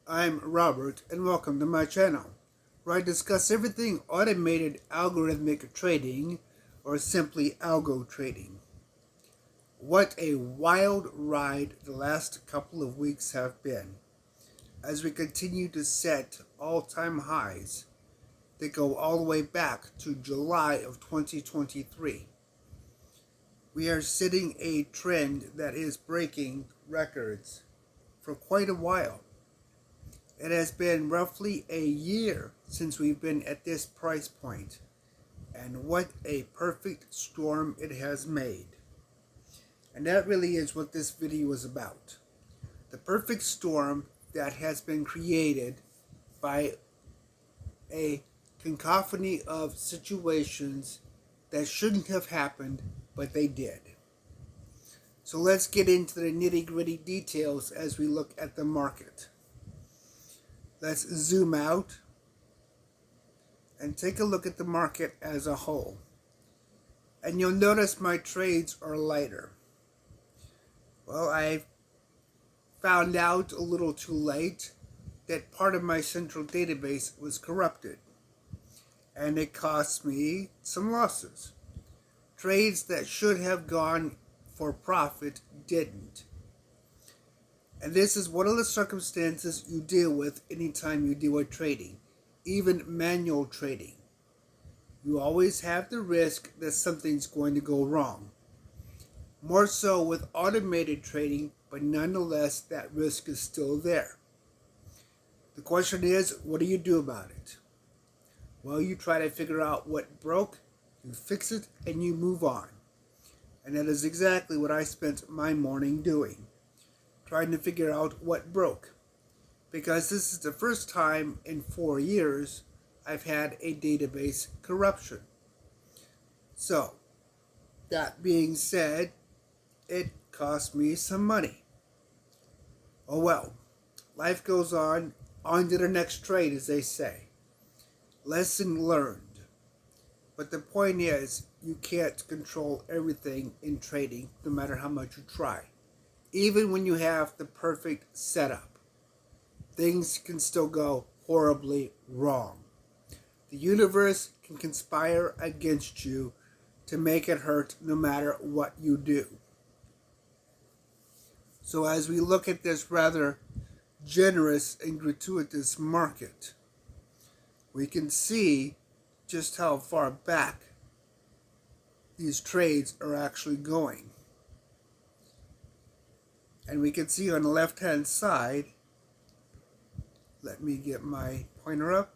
I'm Robert, and welcome to my channel, where I discuss everything automated algorithmic trading, or simply algo trading. What a wild ride the last couple of weeks have been, as we continue to set all-time highs that go all the way back to July of 2023. We are sitting a trend that is breaking records for quite a while. It has been roughly a year since we've been at this price point, and what a perfect storm it has made. And that really is what this video is about. The perfect storm that has been created by a cacophony of situations that shouldn't have happened, but they did. So let's get into the nitty-gritty details as we look at the market. Let's zoom out and take a look at the market as a whole. And you'll notice my trades are lighter. Well, I found out a little too late that part of my central database was corrupted, and it cost me some losses. Trades that should have gone for profit didn't. And this is one of the circumstances you deal with anytime you deal with trading, even manual trading. You always have the risk that something's going to go wrong. More so with automated trading, but nonetheless that risk is still there. The question is, what do you do about it? Well, you try to figure out what broke, you fix it, and you move on. And that is exactly what I spent my morning doing, trying to figure out what broke. Because this is the first time in 4 years I've had a database corruption. So, that being said, it cost me some money. Oh well, life goes on to the next trade, as they say. Lesson learned. But the point is, you can't control everything in trading, no matter how much you try. Even when you have the perfect setup, things can still go horribly wrong. The universe can conspire against you to make it hurt no matter what you do. So as we look at this rather generous and gratuitous market, we can see just how far back these trades are actually going. And we can see on the left-hand side, let me get my pointer up,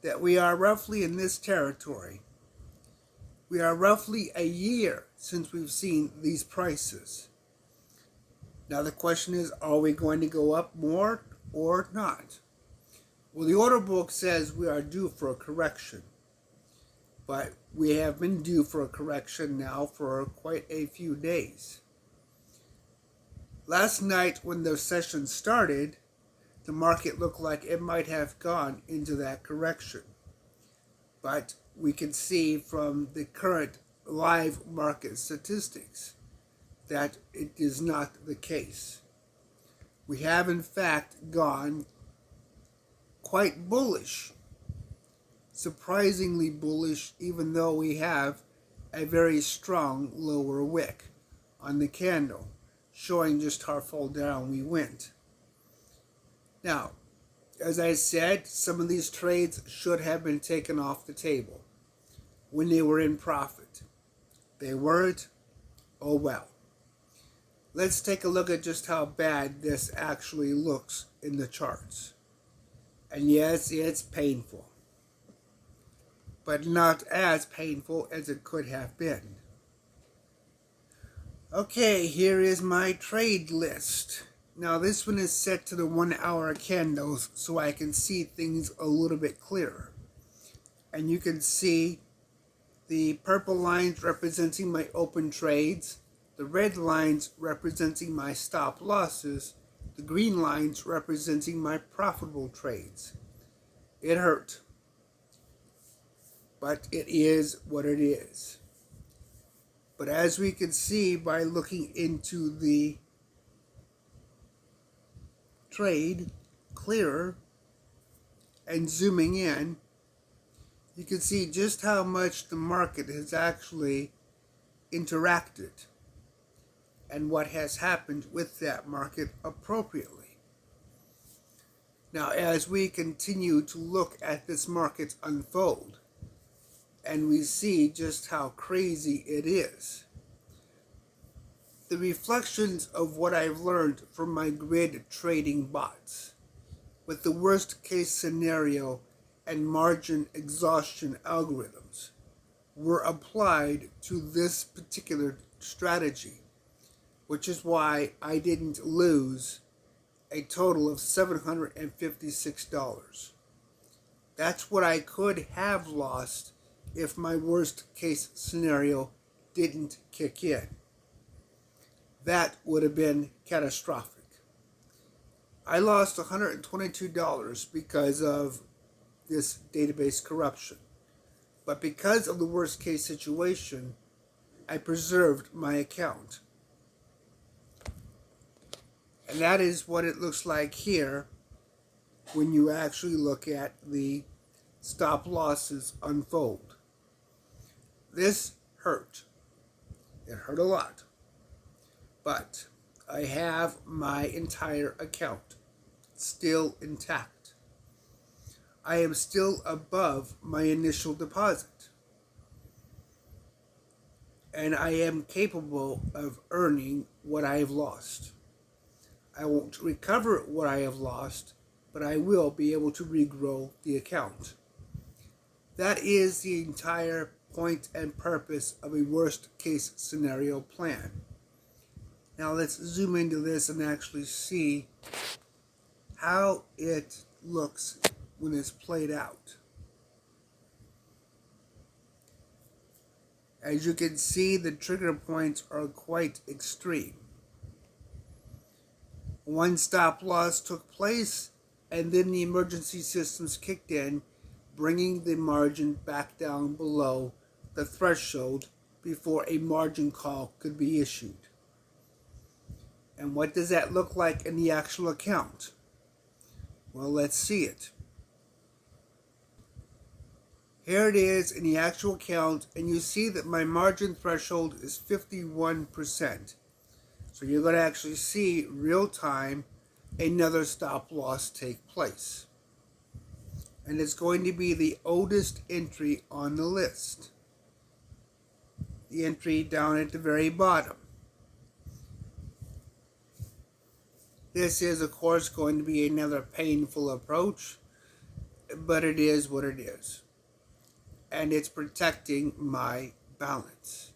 that we are roughly in this territory. We are roughly a year since we've seen these prices. Now the question is, are we going to go up more or not? Well, the order book says we are due for a correction. But we have been due for a correction now for quite a few days. Last night when the session started, the market looked like it might have gone into that correction. But we can see from the current live market statistics that it is not the case. We have in fact gone quite bullish. Surprisingly bullish, even though we have a very strong lower wick on the candle, showing just how far down we went. Now, as I said, some of these trades should have been taken off the table when they were in profit. They weren't. Oh well. Let's take a look at just how bad this actually looks in the charts. And yes, it's painful, but not as painful as it could have been. Okay, here is my trade list. Now this one is set to the 1 hour candles so I can see things a little bit clearer. And you can see the purple lines representing my open trades, the red lines representing my stop losses, the green lines representing my profitable trades. It hurt, but it is what it is. But as we can see by looking into the trade clearer and zooming in, you can see just how much the market has actually interacted and what has happened with that market appropriately. Now, as we continue to look at this market unfold, and we see just how crazy it is, the reflections of what I've learned from my grid trading bots, with the worst case scenario and margin exhaustion algorithms, were applied to this particular strategy, which is why I didn't lose a total of $756. That's what I could have lost if my worst case scenario didn't kick in. That would have been catastrophic. I lost $122 because of this database corruption. But because of the worst case situation, I preserved my account. And that is what it looks like here when you actually look at the stop losses unfold. This hurt. It hurt a lot. But I have my entire account still intact. I am still above my initial deposit. And I am capable of earning what I have lost. I won't recover what I have lost, but I will be able to regrow the account. That is the entire point and purpose of a worst case scenario plan. Now let's zoom into this and actually see how it looks when it's played out. As you can see, the trigger points are quite extreme. One stop loss took place, and then the emergency systems kicked in, bringing the margin back down below the threshold before a margin call could be issued. And what does that look like in the actual account? Well, let's see it. Here it is in the actual account, and you see that my margin threshold is 51%. So you're going to actually see real time another stop loss take place. And it's going to be the oldest entry on the list. The entry down at the very bottom. This is, of course, going to be another painful approach, but it is what it is. And it's protecting my balance.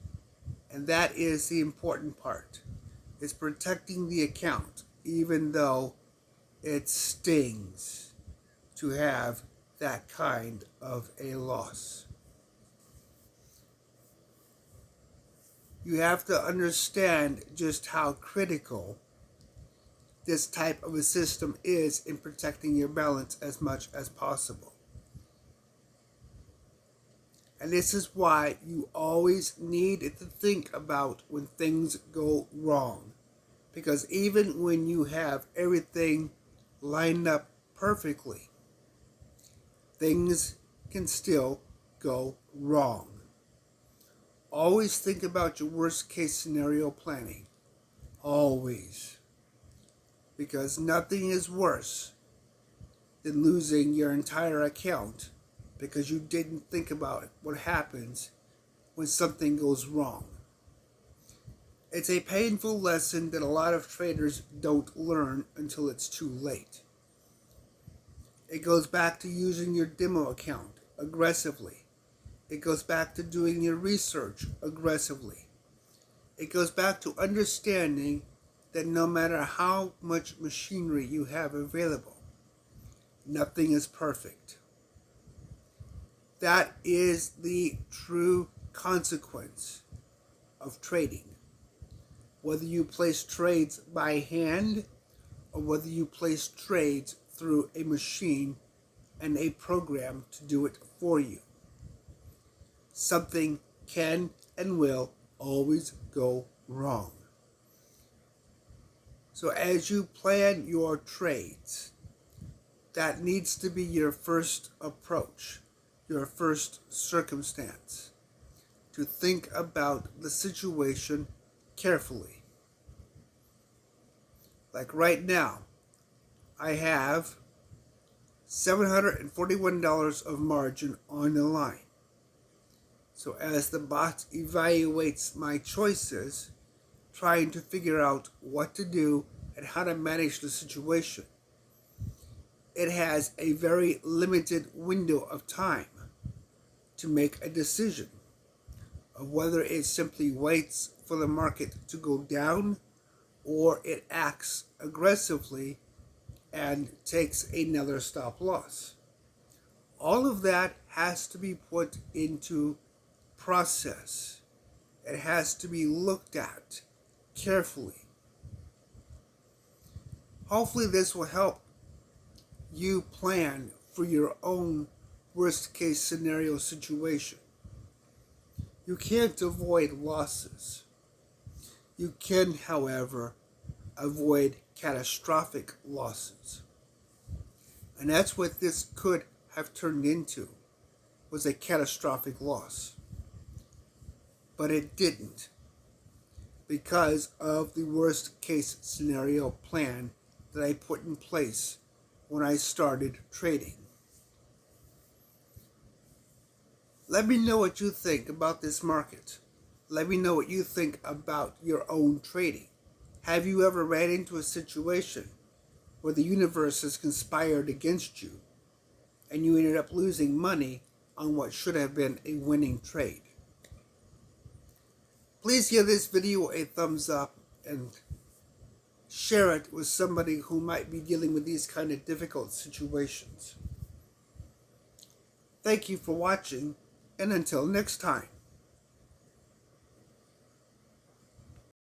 And that is the important part. It's protecting the account, even though it stings to have that kind of a loss. You have to understand just how critical this type of a system is in protecting your balance as much as possible. And this is why you always need to think about when things go wrong. Because even when you have everything lined up perfectly, things can still go wrong. Always think about your worst case scenario planning. Always. Because nothing is worse than losing your entire account because you didn't think about what happens when something goes wrong. It's a painful lesson that a lot of traders don't learn until it's too late. It goes back to using your demo account aggressively. It goes back to doing your research aggressively. It goes back to understanding that no matter how much machinery you have available, nothing is perfect. That is the true consequence of trading. Whether you place trades by hand or whether you place trades through a machine and a program to do it for you. Something can and will always go wrong. So as you plan your trades, that needs to be your first approach, your first circumstance, to think about the situation carefully. Like right now, I have $741 of margin on the line. So as the bot evaluates my choices, trying to figure out what to do and how to manage the situation, it has a very limited window of time to make a decision of whether it simply waits for the market to go down or it acts aggressively and takes another stop loss. All of that has to be put into process. It has to be looked at carefully. Hopefully this will help you plan for your own worst case scenario situation. You can't avoid losses. You can, however, avoid catastrophic losses. And that's what this could have turned into, was a catastrophic loss. But it didn't, because of the worst case scenario plan that I put in place when I started trading. Let me know what you think about this market. Let me know what you think about your own trading. Have you ever ran into a situation where the universe has conspired against you and you ended up losing money on what should have been a winning trade? Please give this video a thumbs up and share it with somebody who might be dealing with these kind of difficult situations. Thank you for watching, and until next time.